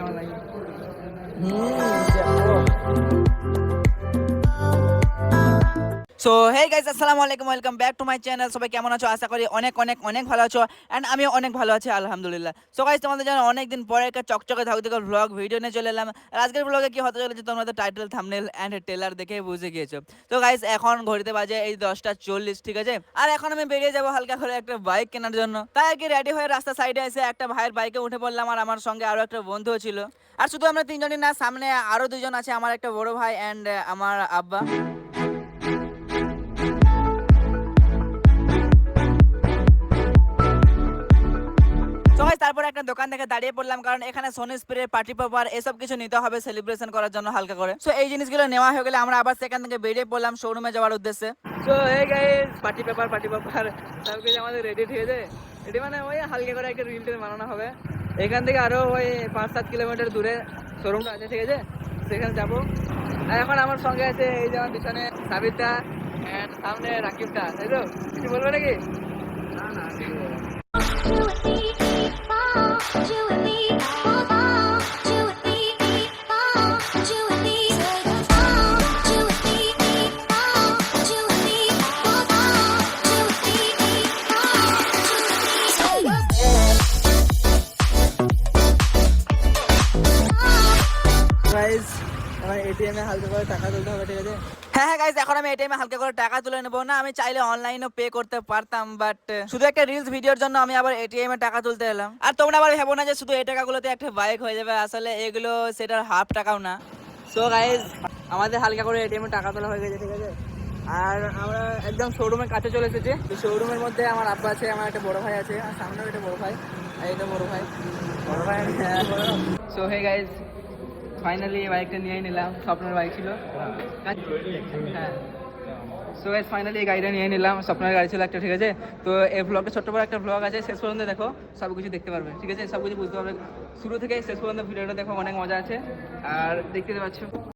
কেমন লাগে। So hey guys, আসসালামু আলাইকুম, welcome back to my channel. সবাই কেমন আছো? আশা করি অনেক অনেক অনেক ভালো আছো, অ্যান্ড আমিও অনেক ভালো আছি, আলহামদুলিল্লাহ। সো গাইস, তোমাদের জন্য অনেকদিন পরে একটা চকচকে ধাকধেকে ব্লগ ভিডিও নিয়ে চলে এলাম। আর আজকের ব্লগে কি হতে চলেছে তোমরা তো টাইটেল, থাম্বনেল অ্যান্ড ট্রেলার দেখে বুঝে গিয়েছো। তো গাইস, এখন ঘড়িতে বাজে এই 10টা 40, ঠিক আছে? আর এখন আমি বেরিয়ে যাবো হালকা করে একটা বাইক কেনার জন্য। তাই আর কি রেডি হয়ে রাস্তা সাইডে এসে একটা ভাইয়ের বাইকে উঠে পড়লাম, আর আমার সঙ্গে আরো একটা বন্ধুও ছিল। আর শুধু আমরা তিনজনই না, সামনে আরো দুজন আছে, আমার একটা বড় ভাই অ্যান্ড আমার আব্বা। তারপরে একটা দোকান থেকে দাঁড়িয়ে পড়লাম, কারণ এখানে সোনি স্প্রে, পার্টি পেপার এসব কিছু নিতে হবে সেলিব্রেশন করার জন্য হালকা করে। সো এই জিনিসগুলো নেওয়া হয়ে গেলে আমরা আবার সেখান থেকে বেরিয়ে পড়লাম শোরুমে যাওয়ার উদ্দেশ্যে। সো এই গাইস, পার্টি পেপার সব কিছু আমাদের রেডি ঠিক আছে। রেডি মানে ওই হালকা করে একটা রিল টিল বানানো হবে। এখান থেকে আরো ওই 5-7 কিলোমিটার দূরে শোরুমটা আছে, ঠিক আছে? সেখানে যাবো। আর এখন আমার সঙ্গে আছে এই যে আমার পিছনে সাবিরটা এন্ড সামনে রাকিবটা, তাই তো? কিছু বলবো নাকি? না না, ঠিক গাইস, আমার এটিএম এ হালকা করে টাকা তুলতে হবে, ঠিক আছে? হ্যাঁ হ্যাঁ গাইস, এখন আমি এটিএম এ হালকা করে টাকা তুলে নেবো না। আমি চাইলে অনলাইনেও পে করতে পারতাম, বাট শুধু একটা রিলস ভিডিওর জন্য আমি আবার এটিএম এ টাকা তুলতে এলাম। আর তোমরা আবার ভেবো না যে শুধু এই টাকাগুলোতে একটা বাইক হয়ে যাবে, আসলে এগুলো সেটার হাফ টাকাও না। সো গাইস, আমাদের হালকা করে এটিএম এ টাকা তোলা হয়ে গেছে, ঠিক আছে? আর আমরা একদম শোরুমের কাছে চলে এসেছি। শোরুমের মধ্যে আমার আব্বা আছে, আমার একটা বড় ভাই আছে, আর সামনেও একটা বড় ভাই, আর এটা বড় ভাই। সো হে গাইস, ফাইনালি বাইকটা নিয়ে নিলাম, স্বপ্নের বাইক ছিল। হ্যাঁ, সো গাইস ফাইনালি এই গাড়িটা নিয়ে নিলাম, স্বপ্নের গাড়ি ছিল একটা, ঠিক আছে? তো এই ব্লগটা ছোট্ট বড় একটা ব্লগ আছে, শেষ পর্যন্ত দেখো, সব কিছু দেখতে পারবে, ঠিক আছে? সব কিছু বুঝতে পারবে, শুরু থেকে শেষ পর্যন্ত ভিডিওটা দেখো, অনেক মজা আছে। আর দেখতে পাচ্ছ